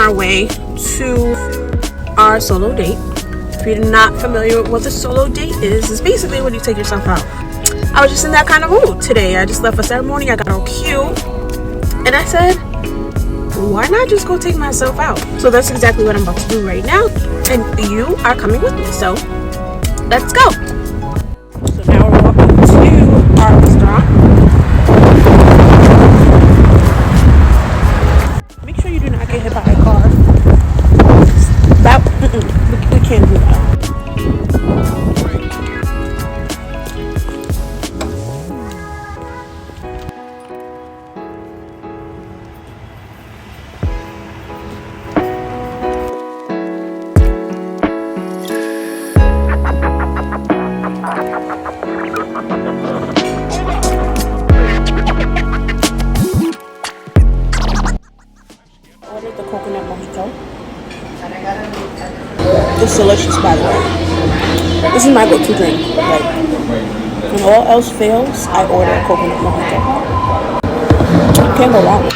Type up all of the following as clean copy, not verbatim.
our way to our solo date. If you're not familiar with what the solo date is, it's basically when you take yourself out. I was just in that kind of mood today. I just left a ceremony. I got all cute. And I said, why not just go take myself out? So that's exactly what I'm about to do right now. And you are coming with me. So let's go. So now we're walking to our restaurant. Make sure you do not get hit by a car. We can't do that. Ordered the coconut mojito. It's delicious, by the way. This is my go-to drink. Like, when all else fails, I order a coconut mojito. Can't go wrong.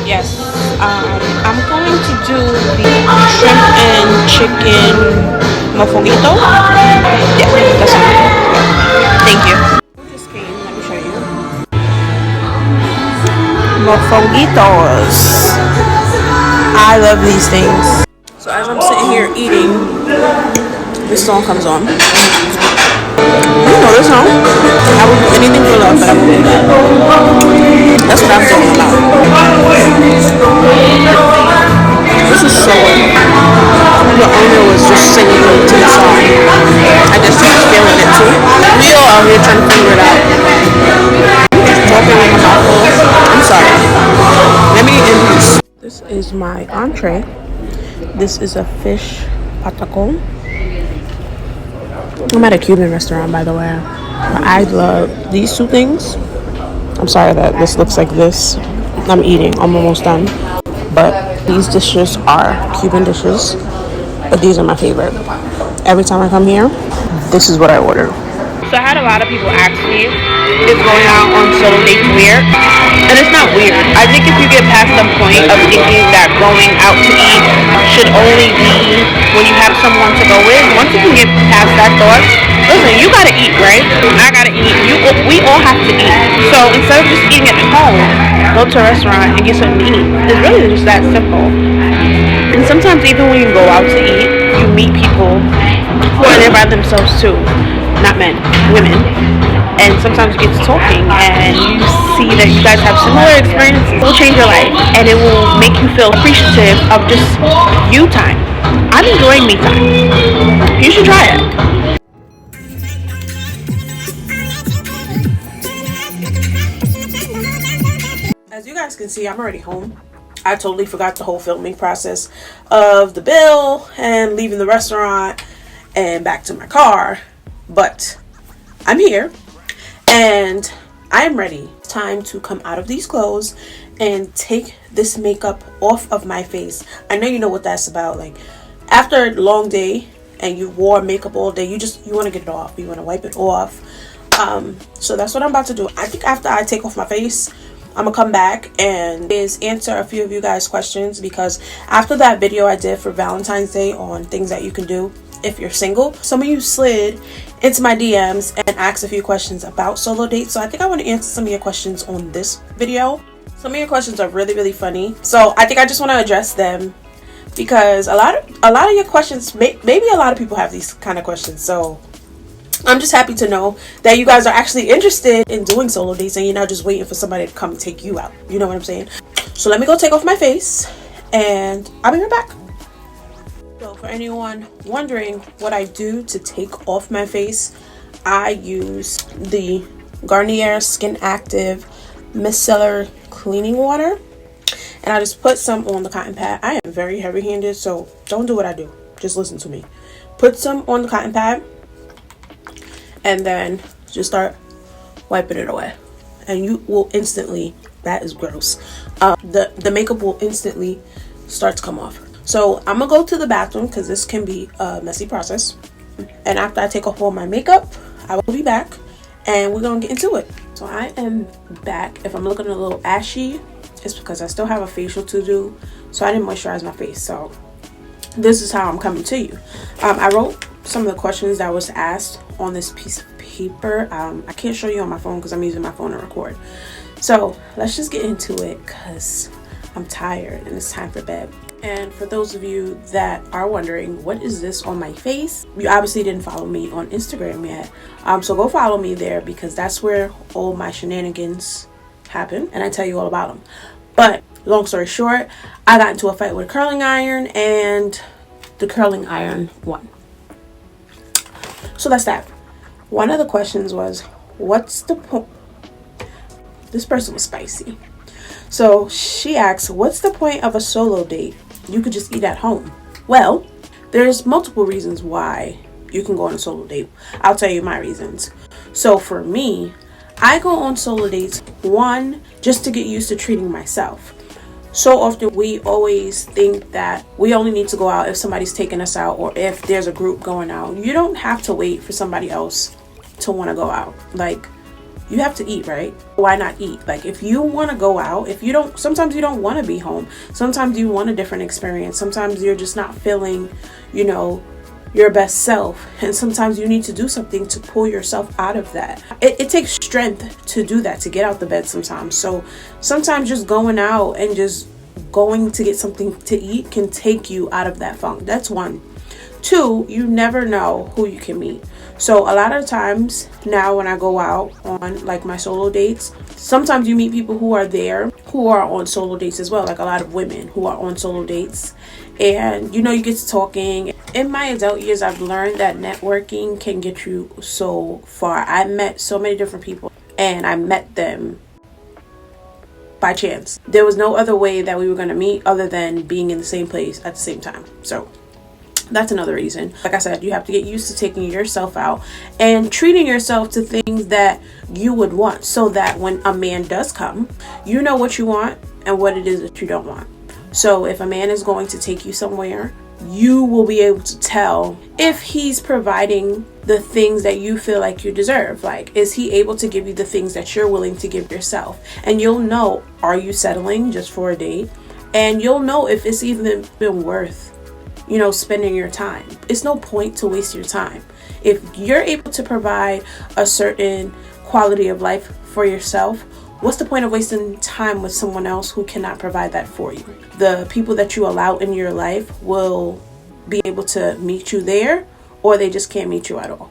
Yes, I'm going to do the shrimp and chicken mofonguito. Yeah, that's it. Thank you. We just came. Let me show you. Mofonguitos. I love these things. So as I'm sitting here eating, this song comes on. You know this song. I would do anything for love, but I would do that. That's what I'm talking about. This is so good. The owner was just singing to the song. I guess he was feeling it too. We all out here trying to figure it out. Just talking in my mouth. I'm sorry. Let me introduce. This is my entree. This is a fish patacon. I'm at a Cuban restaurant, by the way. I love these two things. I'm sorry that this looks like this. I'm eating. I'm almost done. But these dishes are Cuban dishes. But these are my favorite. Every time I come here, this is what I order. So I had a lot of people ask me, is going out on solo dates weird? And it's not weird. I think if you get past the point of thinking that going out to eat should only be when you have someone to go with, once you can get past that thought, listen, you gotta eat, right? I gotta eat. We all have to eat. So instead of just eating at home, go to a restaurant and get something to eat. It's really just that simple. And sometimes even when you go out to eat, you meet people who are there by themselves too. Not men, women. And sometimes you get to talking and you see that you guys have similar experiences. It will change your life and it will make you feel appreciative of just you time. I'm enjoying me time. You should try it. As you guys can see, I'm already home. I totally forgot the whole filming process of the bill and leaving the restaurant and back to my car. But I'm here and I am ready. It's time to come out of these clothes and take this makeup off of my face. I know you know what that's about. Like after a long day and you wore makeup all day, you want to get it off. You want to wipe it off. So that's what I'm about to do. I think after I take off my face, I'm gonna come back and answer a few of you guys' questions, because after that video I did for Valentine's Day on things that you can do if you're single, some of you slid into my DMs and asked a few questions about solo dates. So I think I want to answer some of your questions on this video. Some of your questions are really, really funny. So I think I just want to address them because a lot of your questions, maybe a lot of people have these kind of questions. So I'm just happy to know that you guys are actually interested in doing solo dates and you're not just waiting for somebody to come take you out. You know what I'm saying? So let me go take off my face and I'll be right back. So for anyone wondering what I do to take off my face, I use the Garnier Skin Active Micellar Cleaning Water. And I just put some on the cotton pad. I am very heavy-handed, so don't do what I do. Just listen to me. Put some on the cotton pad. And then just start wiping it away. And you will instantly, that is gross. The makeup will instantly start to come off. So I'm gonna go to the bathroom because this can be a messy process. And after I take off all my makeup, I will be back and we're gonna get into it. So I am back. If I'm looking a little ashy, it's because I still have a facial to do. so I didn't moisturize my face. So this is how I'm coming to you. I wrote some of the questions that was asked on this piece of paper. I can't show you on my phone because I'm using my phone to record. So let's just get into it because I'm tired and it's time for bed. And for those of you that are wondering, what is this on my face? You obviously didn't follow me on Instagram yet. So go follow me there because that's where all my shenanigans happen and I tell you all about them. But long story short, I got into a fight with a curling iron and the curling iron won. So that's that. One of the questions was, what's the point? This person was spicy. So she asked, what's the point of a solo date? You could just eat at home. Well, there's multiple reasons why you can go on a solo date. I'll tell you my reasons. So for me, I go on solo dates, one, just to get used to treating myself. So often we always think that we only need to go out if somebody's taking us out or if there's a group going out. You don't have to wait for somebody else to want to go out. Like, you have to eat, right? Why not eat? Like, if you want to go out, sometimes you don't want to be home. Sometimes you want a different experience. Sometimes you're just not feeling, your best self. And sometimes you need to do something to pull yourself out of that. It takes strength to do that, to get out the bed sometimes. So sometimes just going out and just going to get something to eat can take you out of that funk. That's one. Two, you never know who you can meet. So a lot of times now when I go out on like my solo dates, sometimes you meet people who are there who are on solo dates as well. Like a lot of women who are on solo dates. And you get to talking. In my adult years, I've learned that networking can get you so far. I met so many different people and I met them by chance. There was no other way that we were going to meet other than being in the same place at the same time. So that's another reason. Like I said, you have to get used to taking yourself out and treating yourself to things that you would want so that when a man does come, you know what you want and what it is that you don't want. So if a man is going to take you somewhere, you will be able to tell if he's providing the things that you feel like you deserve. Like, is he able to give you the things that you're willing to give yourself? And you'll know, are you settling just for a date? And you'll know if it's even been worth spending your time. It's no point to waste your time. If you're able to provide a certain quality of life for yourself, what's the point of wasting time with someone else who cannot provide that for you? The people that you allow in your life will be able to meet you there, or they just can't meet you at all.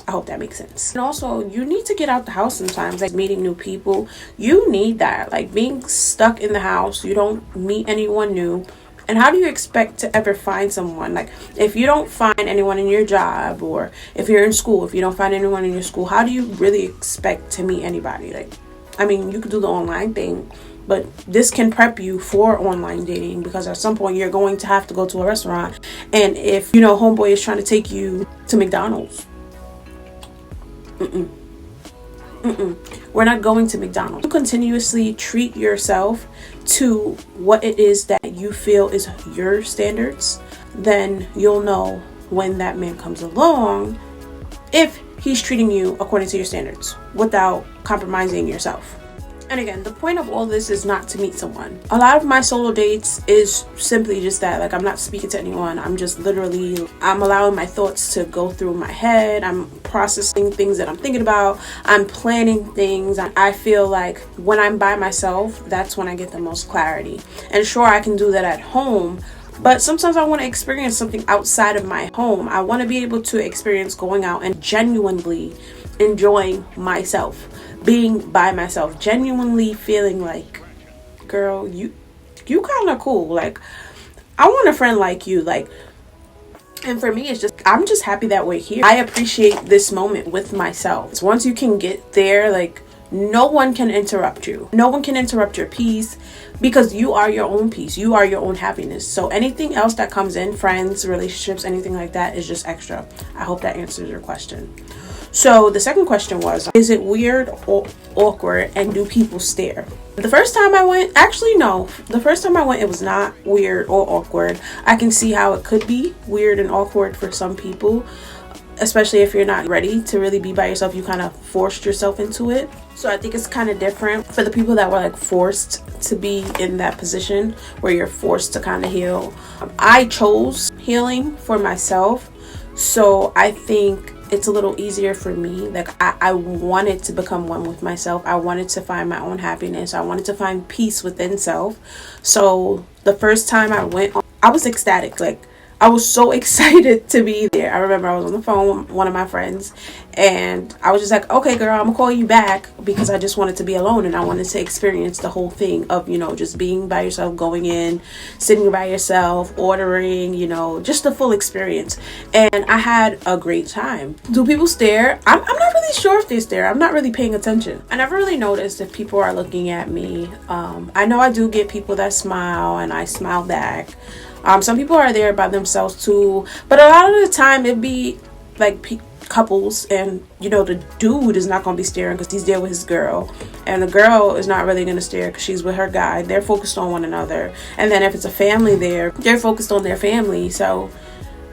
I hope that makes sense. And also, you need to get out the house sometimes, like meeting new people. You need that. Like being stuck in the house, you don't meet anyone new. And how do you expect to ever find someone? Like, if you don't find anyone in your job, or if you're in school, if you don't find anyone in your school, how do you really expect to meet anybody? Like, I mean, you could do the online thing, but this can prep you for online dating because at some point you're going to have to go to a restaurant. And if, homeboy is trying to take you to McDonald's, we're not going to McDonald's. You continuously treat yourself to what it is that you feel is your standards, then you'll know when that man comes along if he's treating you according to your standards without compromising yourself. And again, the point of all this is not to meet someone. A lot of my solo dates is simply just that. Like, I'm not speaking to anyone. I'm allowing my thoughts to go through my head. I'm processing things that I'm thinking about. I'm planning things. I feel like when I'm by myself, that's when I get the most clarity. And sure, I can do that at home, but sometimes I want to experience something outside of my home. I want to be able to experience going out and genuinely enjoying myself, being by myself, genuinely feeling like, girl, you kind of cool. Like, I want a friend like you. Like, and for me, it's just, I'm just happy that we're here. I appreciate this moment with myself. Once you can get there, like, no one can interrupt you. No one can interrupt your peace because you are your own peace. You are your own happiness. So anything else that comes in, friends, relationships, anything like that, is just extra. I hope that answers your question. So the second question was, is it weird or awkward, and do people stare? The first time I went, actually no, the first time I went, it was not weird or awkward. I can see how it could be weird and awkward for some people, especially if you're not ready to really be by yourself. You kind of forced yourself into it. So I think it's kind of different for the people that were like forced to be in that position where you're forced to kind of heal. I chose healing for myself, so I think it's a little easier for me. Like I wanted to become one with myself. I wanted to find my own happiness. I wanted to find peace within self. So the first time I went on, I was ecstatic. Like I was so excited to be there. I remember I was on the phone with one of my friends and I was just like, okay girl, I'm gonna call you back, because I just wanted to be alone and I wanted to experience the whole thing of, just being by yourself, going in, sitting by yourself, ordering, just the full experience. And I had a great time. Do people stare? I'm not really sure if they stare. I'm not really paying attention. I never really noticed if people are looking at me. I know I do get people that smile and I smile back. Some people are there by themselves too, but a lot of the time it'd be like couples, and the dude is not going to be staring because he's there with his girl, and the girl is not really going to stare because she's with her guy. They're focused on one another. And then if it's a family there, they're focused on their family. So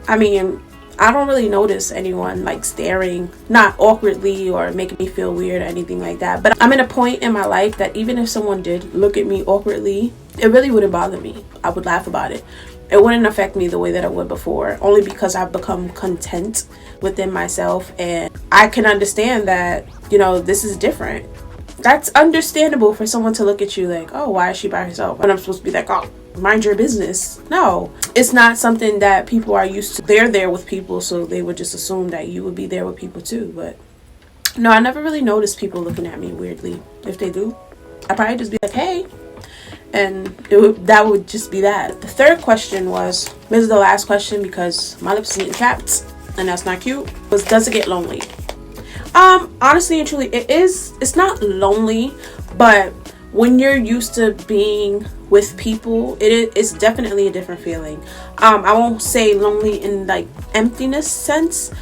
I mean, I don't really notice anyone like staring, not awkwardly or making me feel weird or anything like that. But I'm in a point in my life that even if someone did look at me awkwardly, it really wouldn't bother me. I would laugh about it. It wouldn't affect me the way that it would before, only because I've become content within myself and I can understand that, this is different. That's understandable for someone to look at you like, oh, why is she by herself? And I'm supposed to be like, oh, mind your business. No, it's not something that people are used to. They're there with people, so they would just assume that you would be there with people too. But no, I never really noticed people looking at me weirdly. If they do, I'd probably just be like, hey. And that would just be that. The third question was, this is the last question because my lips are getting chapped and that's not cute, was, does it get lonely? Honestly and truly, it's not lonely, but when you're used to being with people, it's definitely a different feeling. I won't say lonely in like emptiness sense,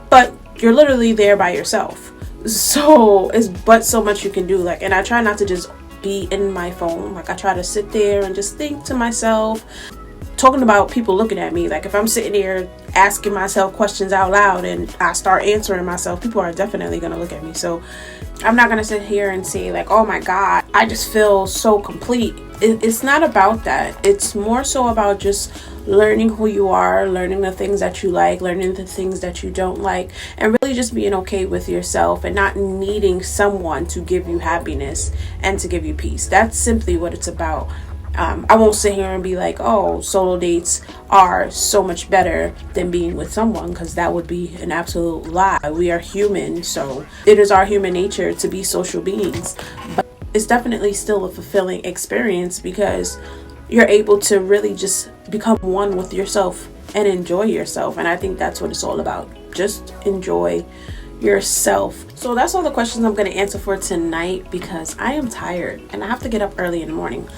but you're literally there by yourself. So it's but so much you can do. Like, and I try not to just be in my phone. Like I try to sit there and just think to myself, talking about people looking at me. Like if I'm sitting here asking myself questions out loud and I start answering myself, people are definitely going to look at me. So I'm not going to sit here and say like, oh my God, I just feel so complete. It's not about that. It's more so about just learning who you are, learning the things that you like, learning the things that you don't like, and really just being okay with yourself and not needing someone to give you happiness and to give you peace. That's simply what it's about. I won't sit here and be like, oh, solo dates are so much better than being with someone, because that would be an absolute lie. We are human, so it is our human nature to be social beings. But it's definitely still a fulfilling experience because you're able to really just become one with yourself and enjoy yourself. And I think that's what it's all about. Just enjoy yourself. So that's all the questions I'm going to answer for tonight because I am tired and I have to get up early in the morning.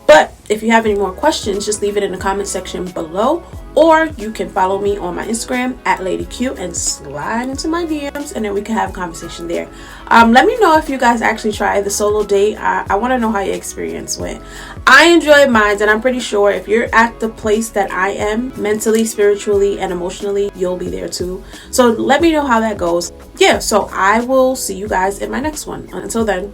But if you have any more questions, just leave it in the comment section below, or you can follow me on my Instagram at LadyQ and slide into my DMs, and then we can have a conversation there. Let me know if you guys actually tried the solo date. I want to know how your experience went. I enjoyed mine, and I'm pretty sure if you're at the place that I am mentally, spiritually, and emotionally, you'll be there too. So let me know how that goes. Yeah, so I will see you guys in my next one. Until then,